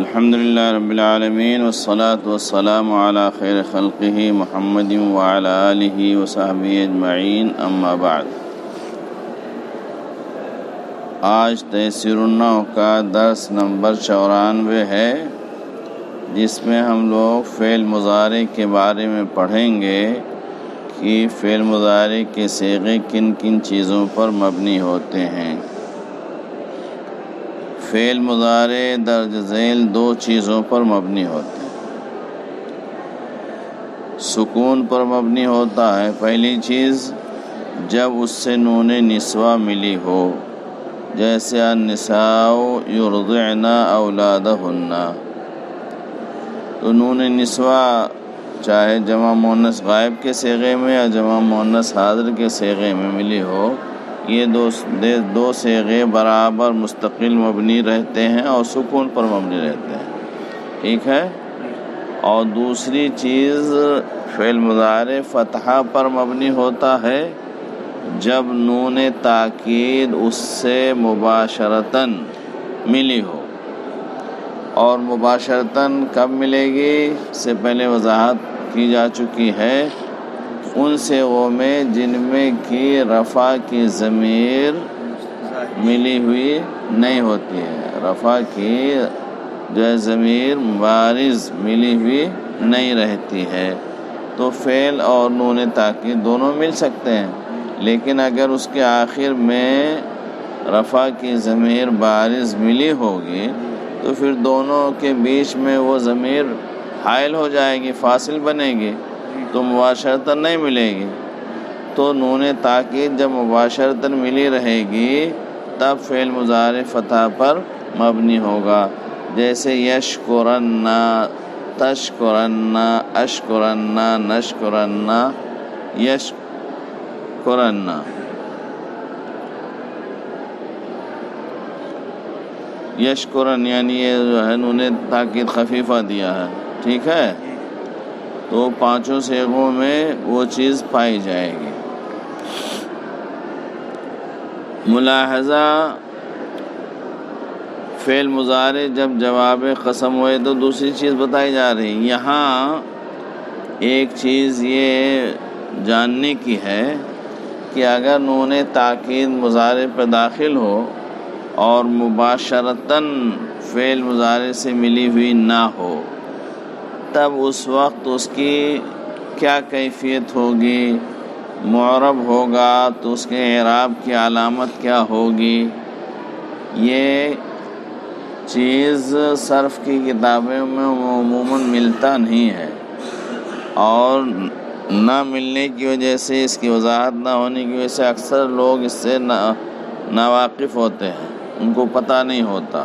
الحمد للہ رب العالمین والصلاة والسلام علی خیر خلقہ محمد وعلی آلہ وصحبہ اجمعین، اما بعد۔ آج تیسیر النحو کا درس نمبر 94 ہے، جس میں ہم لوگ فعل مضارع کے بارے میں پڑھیں گے کہ فعل مضارع کے صیغے کن کن چیزوں پر مبنی ہوتے ہیں۔ فعل مضارع درج ذیل 2 چیزوں پر مبنی ہوتے ہیں۔ سکون پر مبنی ہوتا ہے، پہلی چیز جب اس سے نون نسوہ ملی ہو، جیسے النساء یرضعن اولادہن، تو نون نسوہ چاہے جمع مؤنث غائب کے صیغے میں یا جمع مؤنث حاضر کے صیغے میں ملی ہو، یہ دو صیغے برابر مستقل مبنی رہتے ہیں اور سکون پر مبنی رہتے ہیں، ٹھیک ہے۔ اور دوسری چیز فعل مضارع فتحہ پر مبنی ہوتا ہے جب نون تاکید اس سے مباشرتاً ملی ہو، اور مباشرتاً کب ملے گی اس سے پہلے وضاحت کی جا چکی ہے، ان صیغوں میں جن میں کی رفع کی ضمیر ملی ہوئی نہیں ہوتی ہے، رفع کی جو ضمیر بارز ملی ہوئی نہیں رہتی ہے، تو فعل اور نون تاکید دونوں مل سکتے ہیں، لیکن اگر اس کے آخر میں رفع کی ضمیر بارز ملی ہوگی تو پھر دونوں کے بیچ میں وہ ضمیر حائل ہو جائے گی، فاصل بنے گی، تو مباشرتاً نہیں ملے گی۔ تو نون تاکید جب مباشرتاً ملی رہے گی تب فعل مضارع فتح پر مبنی ہوگا، جیسے یشکرن، تشکرن، اشکرن، نشکرن، یشکرن۔ یشکرن یعنی یہ جو ہے نون تاکید خفیفہ دیا ہے، ٹھیک ہے، تو 5 صیغوں میں وہ چیز پائی جائے گی۔ ملاحظہ، فعل مضارع جب جواب قسم ہوئے تو دوسری چیز بتائی جا رہی، یہاں ایک چیز یہ جاننے کی ہے کہ اگر نون تاکید مضارع پر داخل ہو اور مباشرتاً فعل مضارع سے ملی ہوئی نہ ہو، تب اس وقت اس کی کیا کیفیت ہوگی؟ معرب ہوگا تو اس کے اعراب کی علامت کیا ہوگی؟ یہ چیز صرف کی کتابوں میں عموماً ملتا نہیں ہے، اور نہ ملنے کی وجہ سے، اس کی وضاحت نہ ہونے کی وجہ سے اکثر لوگ اس سے ناواقف ہوتے ہیں، ان کو پتہ نہیں ہوتا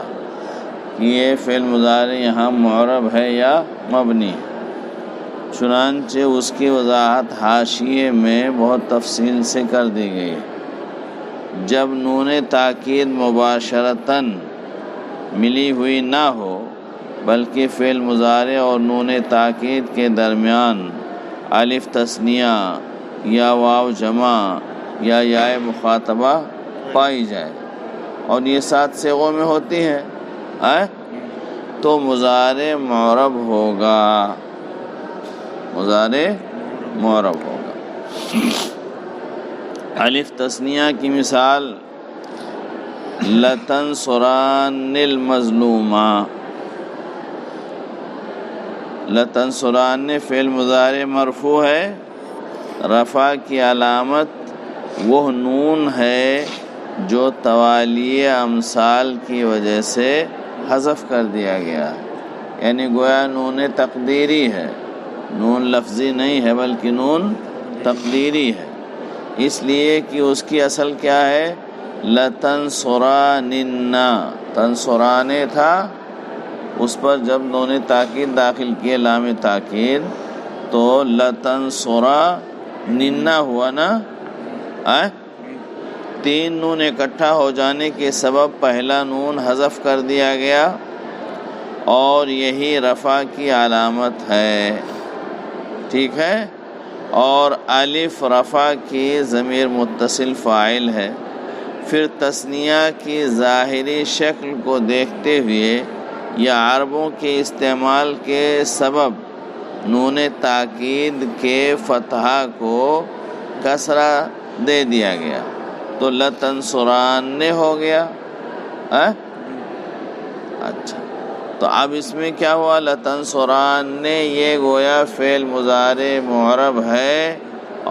کہ یہ فعل مضارع یہاں معرب ہے یا مبنی ہے۔ چنانچہ اس کی وضاحت حاشیے میں بہت تفصیل سے کر دی گئی ہے۔ جب نون تاکید مباشرتاً ملی ہوئی نہ ہو بلکہ فعل مضارع اور نون تاکید کے درمیان الف تثنیہ یا واو جمع یا یاء مخاطبہ پائی جائے، اور یہ 7 صیغوں میں ہوتی ہے، تو مضارع معرب ہوگا، مضارع معرب ہوگا۔ الف تثنیہ کی مثال لَتَنْصُرَنَّ الْمَظْلُومَ، لَتَنْصُرَنَّ فعل مضارع مرفوع ہے، رفع کی علامت وہ نون ہے جو توالی امثال کی وجہ سے حذف کر دیا گیا ہے، یعنی گویا نون تقدیری ہے، نون لفظی نہیں ہے بلکہ نون تقدیری ہے، اس لیے کہ اس کی اصل کیا ہے؟ لَتَنْصُرَنَّ، تنصران تھا، اس پر جب نون تاکید داخل کیے لام تاکید تو لَتَنْصُرَنَّ ہوا نا، 3 نون اکٹھا ہو جانے کے سبب پہلا نون حذف کر دیا گیا، اور یہی رفع کی علامت ہے، ٹھیک ہے۔ اور الف رفع کی ضمیر متصل فاعل ہے، پھر تثنیہ کی ظاہری شکل کو دیکھتے ہوئے یا عربوں کے استعمال کے سبب نون تاکید کے فتحہ کو کسرہ دے دیا گیا تو لتنصران ہو گیا. اچھا تو اب اس میں کیا ہوا؟ لتنصران یہ گویا فعل مضارع معرب ہے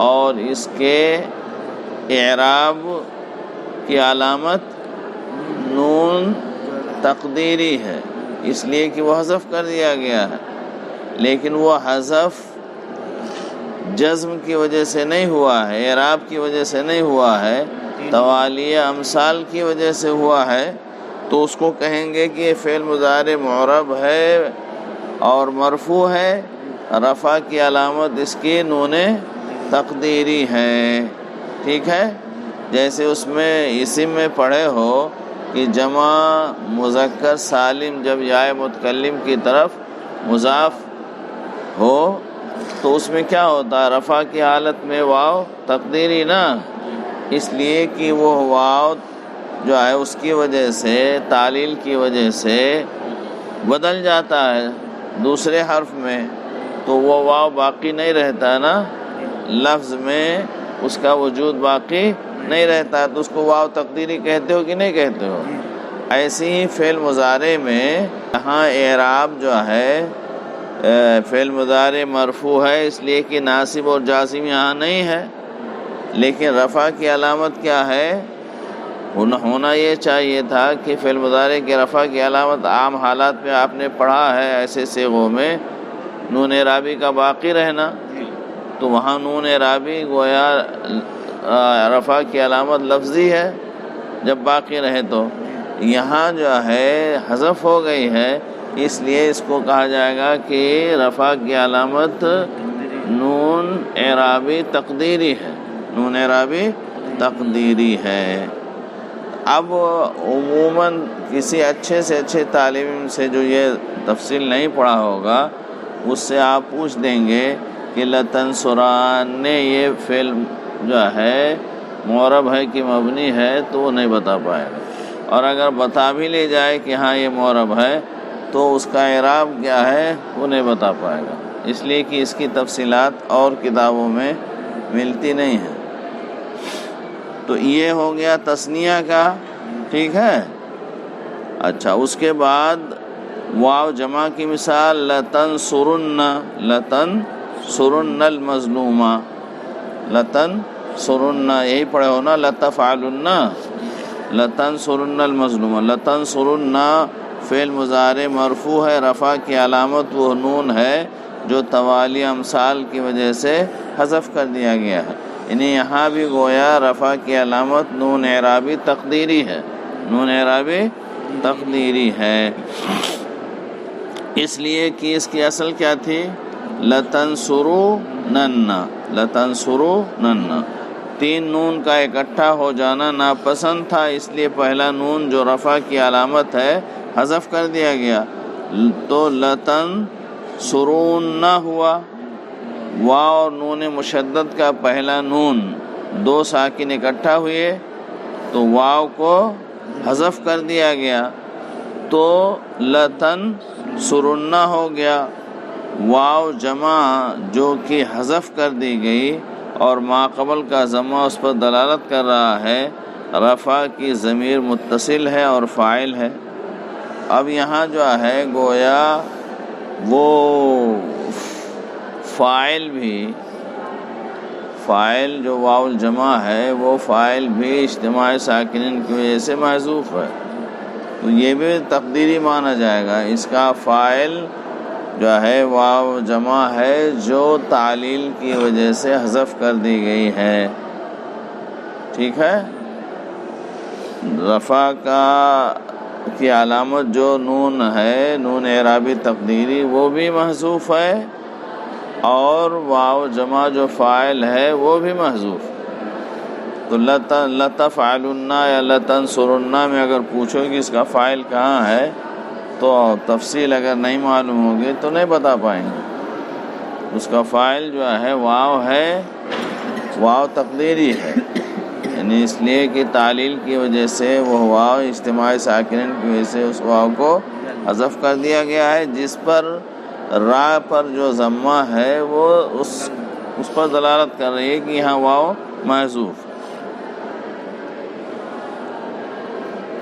اور اس کے اعراب کی علامت نون تقدیری ہے، اس لیے کہ وہ حذف کر دیا گیا ہے، لیکن وہ حذف جزم کی وجہ سے نہیں ہوا ہے، اعراب کی وجہ سے نہیں ہوا ہے، توالیہ امثال کی وجہ سے ہوا ہے. تو اس کو کہیں گے کہ یہ فعل مضارع معرب ہے اور مرفوع ہے، رفع کی علامت اس کی نون تقدیری ہے. ٹھیک ہے، جیسے اس میں اسم میں پڑھے ہو کہ جمع مذکر سالم جب یا متکلم کی طرف مضاف ہو تو اس میں کیا ہوتا ہے؟ رفع کی حالت میں واو تقدیری نا، اس لیے کہ وہ واو جو ہے اس کی وجہ سے تعلیل کی وجہ سے بدل جاتا ہے دوسرے حرف میں، تو وہ واو باقی نہیں رہتا نا، لفظ میں اس کا وجود باقی نہیں رہتا، تو اس کو واو تقدیری کہتے ہو کہ نہیں کہتے ہو؟ ایسے ہی فعل مضارع میں یہاں اعراب جو ہے فعل مضارع مرفوع ہے اس لیے کہ ناصب اور جازم یہاں نہیں ہے، لیکن رفع کی علامت کیا ہے؟ ہونا یہ چاہیے تھا کہ فعل مضارع کے رفع کی علامت عام حالات میں آپ نے پڑھا ہے ایسے صیغوں میں نون اعرابی کا باقی رہنا، تو وہاں نون اعرابی گویا رفع کی علامت لفظی ہے جب باقی رہے، تو یہاں جو ہے حذف ہو گئی ہے، اس لیے اس کو کہا جائے گا کہ رفع کی علامت نون اعرابی تقدیری ہے، نون اعرابی تقدیری ہے. اب عموماً کسی اچھے سے اچھے طالب علم سے جو یہ تفصیل نہیں پڑھا ہوگا اس سے آپ پوچھ دیں گے کہ لتنصران یہ فعل جو ہے معرب ہے کہ مبنی ہے تو وہ نہیں بتا پائے گا، اور اگر بتا بھی لے جائے کہ ہاں یہ معرب ہے تو اس کا اعراب کیا ہے وہ نہیں بتا پائے گا، اس لیے کہ اس کی تفصیلات اور کتابوں میں ملتی نہیں ہیں. تو یہ ہو گیا تثنیہ کا. ٹھیک ہے. اچھا اس کے بعد واو جمع کی مثال لتنصرن، لتنصرن المظلومہ، لتنصرن یہی پڑھے ہو نا، لتفعلن، لتنصرن المظلومہ. لتنصرن فعل مضارع مرفوع ہے، رفع کی علامت وہ نون ہے جو توالی امثال کی وجہ سے حذف کر دیا گیا ہے، یعنی یہاں بھی گویا رفع کی علامت نون اعرابی تقدیری ہے، نون اعرابی تقدیری ہے، اس لیے کہ اس کی اصل کیا تھی؟ لتنصرونن، لتنصرونن. تین نون کا اکٹھا ہو جانا ناپسند تھا، اس لیے پہلا نون جو رفع کی علامت ہے حذف کر دیا گیا، تو لتنصرون ہوا. واو اور نون مشدد کا پہلا نون دو ساکن اکٹھا ہوئے تو واو کو حذف کر دیا گیا تو لتنصرن ہو گیا. واو جمع جو کہ حذف کر دی گئی اور ما قبل کا ضمہ اس پر دلالت کر رہا ہے، رفع کی ضمیر متصل ہے اور فاعل ہے. اب یہاں جو ہے گویا وہ فاعل بھی، فاعل جو واو الجمع ہے وہ فاعل بھی اجتماع ساکنین کی وجہ سے محذوف ہے، تو یہ بھی تقدیری مانا جائے گا. اس کا فاعل جو ہے واو جمع ہے جو تعلیل کی وجہ سے حذف کر دی گئی ہے. ٹھیک ہے. رفع کی علامت جو نون ہے، نون اعرابی تقدیری، وہ بھی محذوف ہے، اور واو جمع جو فاعل ہے وہ بھی محذوف. تو لتفعلن یا لتنصرن میں اگر پوچھو کہ اس کا فاعل کہاں ہے تو تفصیل اگر نہیں معلوم ہوگی تو نہیں بتا پائیں گے. اس کا فاعل جو ہے واو ہے، واو تقدیری ہے، یعنی اس لیے کہ تعلیل کی وجہ سے وہ واو اجتماع ساکنین کی وجہ سے اس واو کو حذف کر دیا گیا ہے، جس پر را پر جو ضمہ ہے وہ اس پر دلالت کر رہی ہے کہ یہاں واو محذوف۔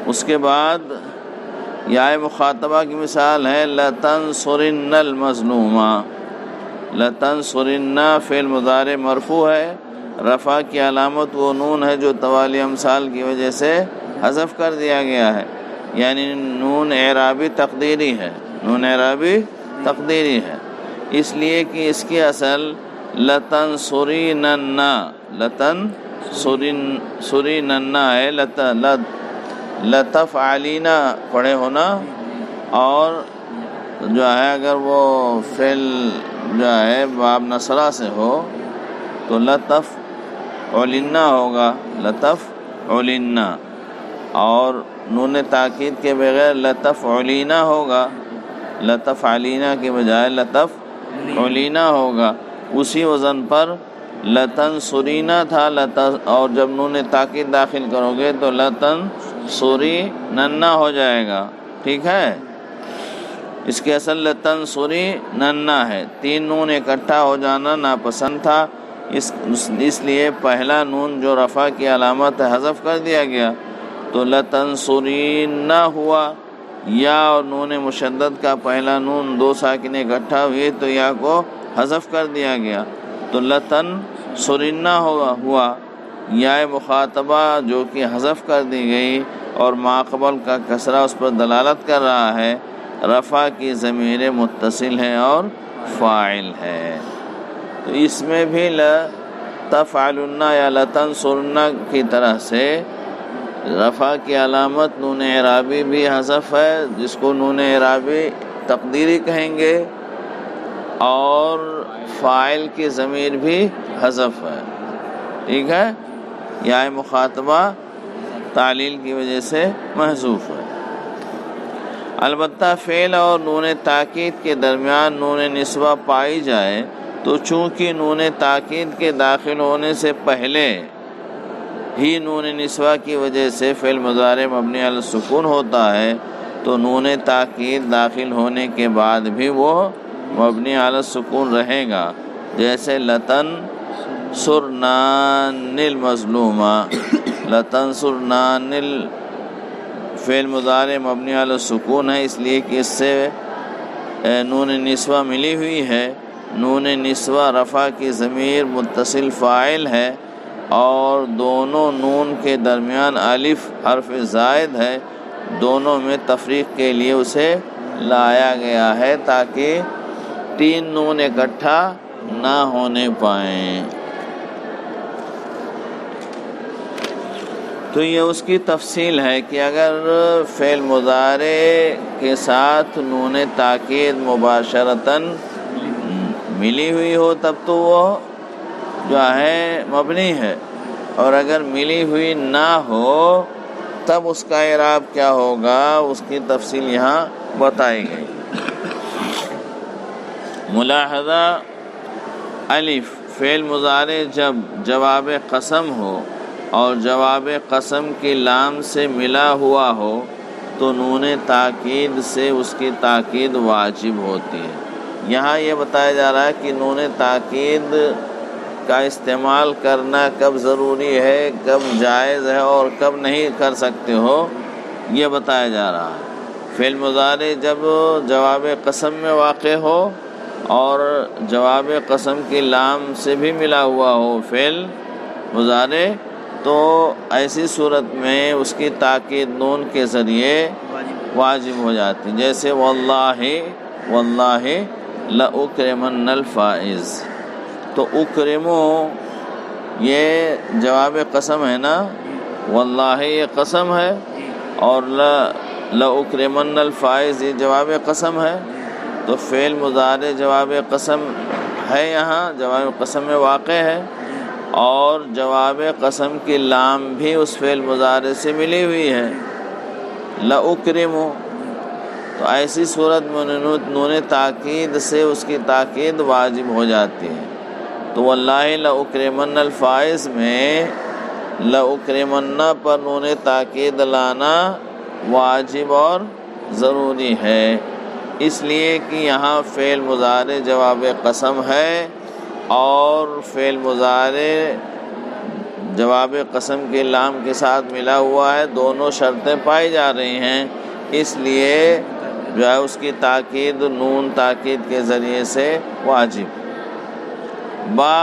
اس کے بعد یا مخاطبہ کی مثال ہے لَتَنْصُرِنَّ الْمَظْلُومَ۔ لَتَنْصُرِنَّ فعل مضارع مرفوع ہے، رفع کی علامت وہ نون ہے جو توالی امثال کی وجہ سے حذف کر دیا گیا ہے، یعنی نون اعرابی تقدیری ہے، نون اعرابی تقدیری ہے، اس لیے کہ اس کی اصل لَتَنْصُرِنَّ ہے، لَتَفْعَلِنَ پڑھے ہونا، اور جو ہے اگر وہ فعل جو ہے باب نصرہ سے ہو تو لَتَفْعَلِنَّ ہوگا، لَتَفْعَلِنَّ، اور نون تاکید کے بغیر لَتَفْعَلِنَ ہوگا، لَتَفْعَلِنَ کے بجائے لَتَفْعَلِنَ ہوگا۔ اسی وزن پر لَتَنْصُرِنَ تھا، اور جب نون تاکید داخل کرو گے تو لَتَنْصُرِنَّ ہو جائے گا، ٹھیک ہے۔ اس کی اصل لَتَنْصُرِنَّ ہے، تین نون اکٹھا ہو جانا ناپسند تھا، اس لیے پہلا نون جو رفع کی علامت حذف کر دیا گیا، تو لَتَنْصُرِنَّ ہوا۔ یا اور نون مشدد کا پہلا نون دو ساکن اکٹھا ہوئے تو یا کو حذف کر دیا گیا، تو لَتَنْصُرِنَّ ہوا۔ یا مخاطبہ جو کہ حذف کر دی گئی اور ما قبل کا کسرہ اس پر دلالت کر رہا ہے، رفع کی ضمیر متصل ہے اور فاعل ہے، تو اس میں بھی لَتَفْعَلُنَّ یا لَتَنْصُرُنَّ کی طرح سے رفع کی علامت نون اعرابی بھی حذف ہے، جس کو نون اعرابی تقدیری کہیں گے، اور فاعل کی ضمیر بھی حذف ہے، ٹھیک ہے۔ یا مخاطبہ تعلیل کی وجہ سے محذوف ہے۔ البتہ فعل اور نون تاکید کے درمیان نون نسوہ پائی جائے تو چونکہ نون تاکید کے داخل ہونے سے پہلے ہی نون نسوہ کی وجہ سے فعل مضارع مبنی علی السکون ہوتا ہے، تو نون تاکید داخل ہونے کے بعد بھی وہ مبنی علی السکون رہے گا، جیسے لَتَنْصُرْنَانِ الْمَظْلُومَ۔ لَتَنْصُرْنَانِ فعل مضارع مبنی علی السکون ہے، اس لیے کہ اس سے نون نسوہ ملی ہوئی ہے، نون نسوہ رفع کی ضمیر متصل فاعل ہے، اور دونوں نون کے درمیان الف حرف زائد ہے، دونوں میں تفریق کے لیے اسے لایا گیا ہے تاکہ تین نون اکٹھا نہ ہونے پائیں۔ تو یہ اس کی تفصیل ہے کہ اگر فعل مضارع کے ساتھ نون تاکید مباشرتاً ملی ہوئی ہو تب تو وہ جو ہے مبنی ہے، اور اگر ملی ہوئی نہ ہو تب اس کا اعراب کیا ہوگا، اس کی تفصیل یہاں بتائی گئی۔ ملاحظہ: الف فعل مضارع جب جواب قسم ہو اور جواب قسم کی لام سے ملا ہوا ہو تو نون تاکید سے اس کی تاکید واجب ہوتی ہے۔ یہاں یہ بتایا جا رہا ہے کہ نون تاکید کا استعمال کرنا کب ضروری ہے، کب جائز ہے اور کب نہیں کر سکتے ہو، یہ بتایا جا رہا ہے۔ فعل مضارع جب جواب قسم میں واقع ہو اور جواب قسم کی لام سے بھی ملا ہوا ہو فعل مضارع، تو ایسی صورت میں اس کی تاکید نون کے ذریعے واجب ہو جاتی، جیسے واللہ لأکرمن الفائز۔ تو اکرمو یہ جواب قسم ہے نا، واللہ یہ قسم ہے، اور لأکرمن الفائز یہ جواب قسم ہے، تو فعل مضارع جواب قسم ہے، یہاں جواب قسم میں واقع ہے، اور جواب قسم کی لام بھی اس فعل مضارع سے ملی ہوئی ہے، لأکرمو۔ تو ایسی صورت میں نون تاکید سے اس کی تاکید واجب ہو جاتی ہے۔ تو واللہ لأکرمن الفائز میں لأکرمن پر نون تاکید لانا واجب اور ضروری ہے، اس لیے کہ یہاں فعل مضارع جواب قسم ہے اور فعل مضارع جواب قسم کے لام کے ساتھ ملا ہوا ہے، دونوں شرطیں پائی جا رہی ہیں، اس لیے جو ہے اس کی تاکید نون تاکید کے ذریعے سے واجب۔ با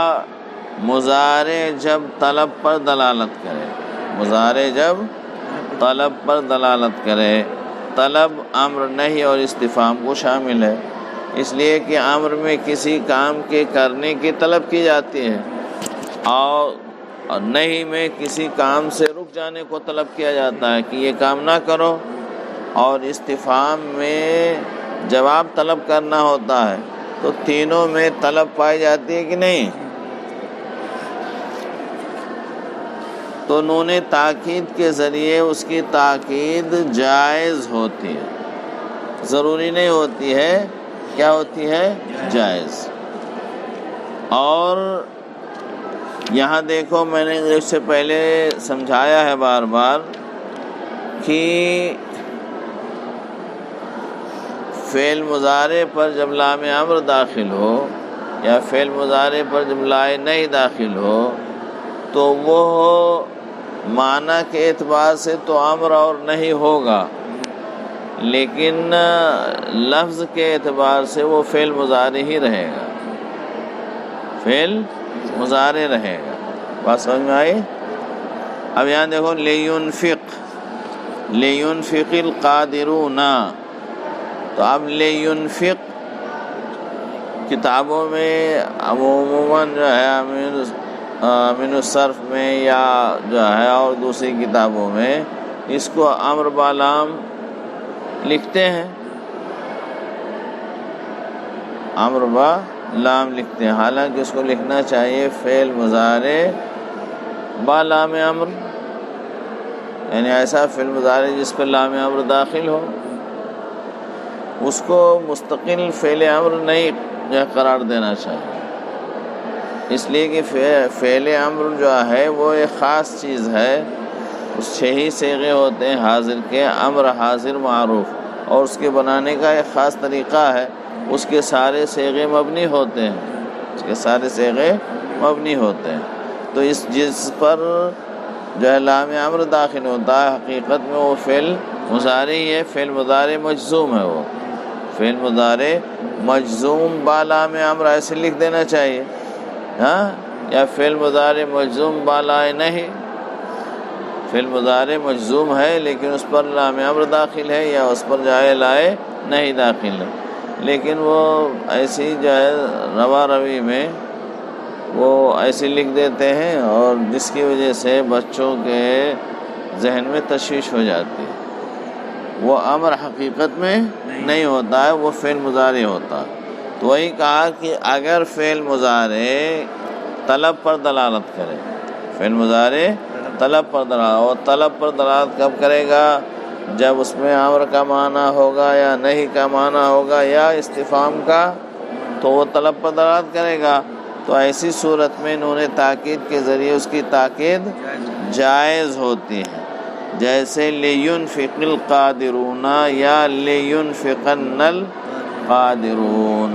مضارع جب طلب پر دلالت کرے، مضارع جب طلب پر دلالت کرے، طلب امر نہیں اور استفہام کو شامل ہے، اس لیے کہ امر میں کسی کام کے کرنے کی طلب کی جاتی ہے اور نہیں میں کسی کام سے رک جانے کو طلب کیا جاتا ہے کہ یہ کام نہ کرو، اور استفہام میں جواب طلب کرنا ہوتا ہے، تو تینوں میں طلب پائی جاتی ہے کہ نہیں؟ تو نون تاکید کے ذریعے اس کی تاکید جائز ہوتی ہے، ضروری نہیں ہوتی ہے، کیا ہوتی ہے؟ جائز۔ اور یہاں دیکھو میں نے اس سے پہلے سمجھایا ہے بار بار کہ فعل مضارع پر جب لام امر داخل ہو یا فعل مضارع پر جب لائے نہیں داخل ہو تو وہ معنی کے اعتبار سے تو امر اور نہیں ہوگا، لیکن لفظ کے اعتبار سے وہ فعل مضارع ہی رہے گا، فعل مضارع رہے گا۔ بات سمجھ میں آئی؟ اب یہاں دیکھو لینفق القادرون، تو اب لینفق کتابوں میں عموماً جو ہے امین الصرف میں یا جو ہے اور دوسری کتابوں میں اس کو امر بالام لکھتے ہیں، امر بالام لکھتے ہیں، حالانکہ اس کو لکھنا چاہیے فعل مضارع بالام امر، یعنی ایسا فعل مضارع جس پر لام امر داخل ہو، اس کو مستقل فعل امر نہیں قرار دینا چاہیے، اس لیے کہ فعل امر جو ہے وہ ایک خاص چیز ہے، اس 6 ہی صیغے ہوتے ہیں حاضر کے، امر حاضر معروف، اور اس کے بنانے کا ایک خاص طریقہ ہے، اس کے سارے صیغے مبنی ہوتے ہیں، اس کے سارے صیغے مبنی ہوتے ہیں، تو جس پر جو ہے لام امر داخل ہوتا ہے حقیقت میں وہ فعل مضارع ہی ہے، فعل مضارع مجزوم ہے، وہ فعل مضارع مجزوم با لام امر ایسے لکھ دینا چاہیے، ہاں، یا فعل مضارع مجزوم با لائے نہیں، فعل مضارع مجزوم ہے لیکن اس پر لام امر داخل ہے یا اس پر جائے لائے نہیں داخل ہے، لیکن وہ ایسی جو ہے روا روی میں وہ ایسے لکھ دیتے ہیں، اور جس کی وجہ سے بچوں کے ذہن میں تشویش ہو جاتی ہے، وہ امر حقیقت میں نہیں ہوتا ہے، وہ فعل مضارع ہوتا ہے۔ تو وہی کہا کہ اگر فعل مضارع طلب پر دلالت کرے، فعل مضارع طلب پر دلالت، اور طلب پر دلالت کب کرے گا؟ جب اس میں امر کا معنی ہوگا یا نہیں کا معنی ہوگا یا استفہام کا، تو وہ طلب پر دلالت کرے گا، تو ایسی صورت میں نون تاکید کے ذریعے اس کی تاکید جائز ہوتی ہے، جیسے لینفق القادرون یا لینفقن القادرون،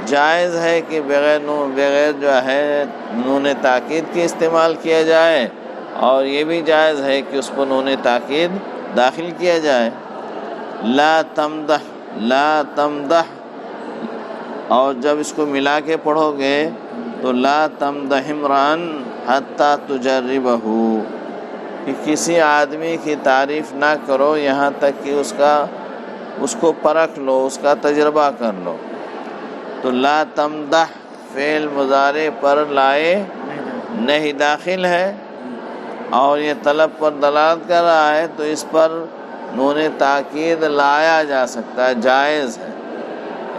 جائز ہے کہ بغیر جو ہے نون تاکید کے استعمال کیا جائے، اور یہ بھی جائز ہے کہ اس کو نون تاکید داخل کیا جائے، لا تمدح، اور جب اس کو ملا کے پڑھو گے تو لا تمدح امران حتی تجربہ، کہ کسی آدمی کی تعریف نہ کرو یہاں تک کہ اس کو پرکھ لو، اس کا تجربہ کر لو، تو لا تمدح فعل مضارع پر لائے نہیں داخل ہے اور یہ طلب پر دلالت کر رہا ہے، تو اس پر نون تاکید لایا جا سکتا ہے، جائز ہے،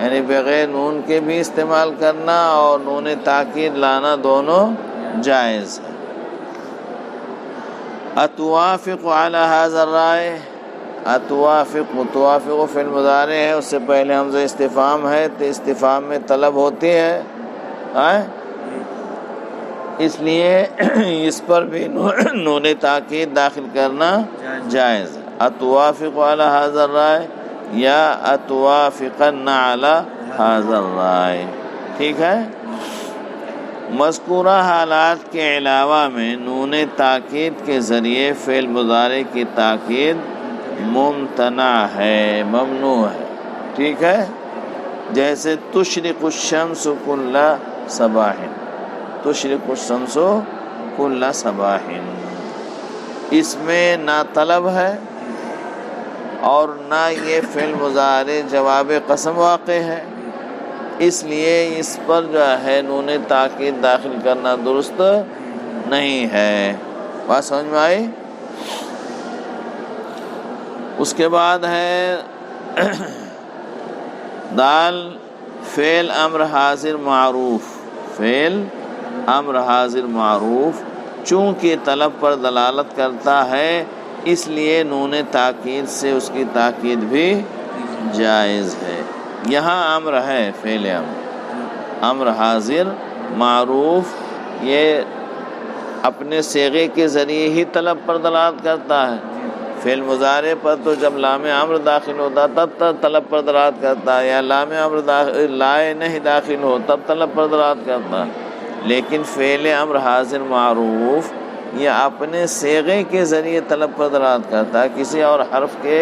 یعنی بغیر نون کے بھی استعمال کرنا اور نون تاکید لانا دونوں جائز ہے۔ اتوافق علی هذا الرائے، اتوافق متوافق فعل مضارع ہے، اس سے پہلے حمزہ استفہام ہے، تو استفہام میں طلب ہوتی ہے، اس لیے اس پر بھی نون تاکید داخل کرنا جائز ہے۔ اتوافق علی ھذا الرائے یا اتوافقن علی ھذا الرائے. ٹھیک ہے. مذکورہ حالات کے علاوہ میں نون تاکید کے ذریعے فعل مضارع کی تاکید ممتنع ہے، ممنوع ہے. ٹھیک ہے. جیسے تشرق الشمس کل صباح، تشرق الشمس کل صباح، اس میں نہ طلب ہے اور نہ یہ فعل مضارع جواب قسم واقع ہے، اس لیے اس پر جو ہے نون تاکید داخل کرنا درست نہیں ہے. بات سمجھ میں آئی؟ اس کے بعد ہے دال فعل امر حاضر معروف. فعل امر حاضر معروف چونکہ طلب پر دلالت کرتا ہے اس لیے نون تاکید سے اس کی تاکید بھی جائز ہے. یہاں امر ہے، فعل امر حاضر معروف، یہ اپنے صیغے کے ذریعے ہی طلب پر دلالت کرتا ہے. فعل مضارع پر تو جب لام امر داخل ہوتا تب طلب پر دلالت کرتا ہے، یا لام امر لائے نہیں داخل ہو تب طلب پر دلالت کرتا ہے. لیکن فعل امر حاضر معروف یہ اپنے صیغے کے ذریعے طلب پر دلالت کرتا ہے، کسی اور حرف کے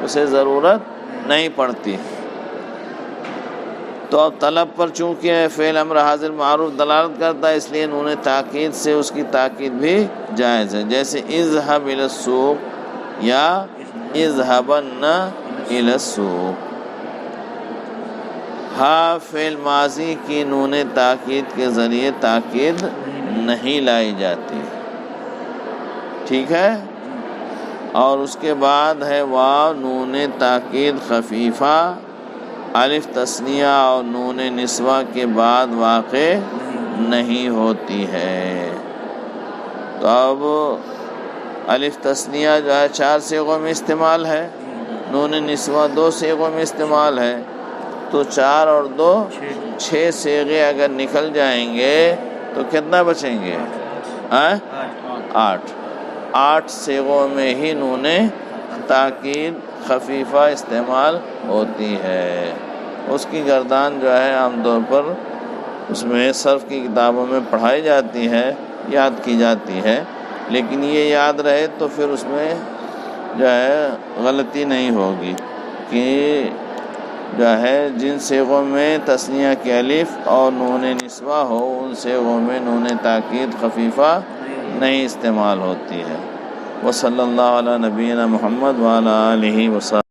اسے ضرورت نہیں پڑتی. تو اب طلب پر چونکہ فعل امر حاضر معروف دلالت کرتا ہے اس لیے نون تاکید سے اس کی تاکید بھی جائز ہے. جیسے اذهب الى السوق یا اذهبن الى السوق. ہاں فعل ماضی کی نون تاکید کے ذریعے تاکید نہیں لائی جاتی. ٹھیک ہے. اور اس کے بعد ہے واو نون تاکید خفیفہ الف تثنیہ اور نون نسوہ کے بعد واقع نہیں ہوتی ہے. تو اب الف تثنیہ جو ہے 4 صیغوں میں استعمال ہے، نون نسوہ 2 صیغوں میں استعمال ہے. تو 4 اور 2 6 صیغے اگر نکل جائیں گے تو کتنا بچیں گے؟ 8 صیغوں میں ہی نون تاکید خفیفہ استعمال ہوتی ہے. اس کی گردان جو ہے عام طور پر اس میں صرف کی کتابوں میں پڑھائی جاتی ہے، یاد کی جاتی ہے، لیکن یہ یاد رہے تو پھر اس میں جو ہے غلطی نہیں ہوگی کہ جو ہے جن صیغوں میں تثنیہ کی الف اور نون نسوہ ہو ان صیغوں میں نون تاکید خفیفہ نہیں استعمال ہوتی ہے. وصلی اللہ علی نبینا محمد وعلی آلہ وصحبہ.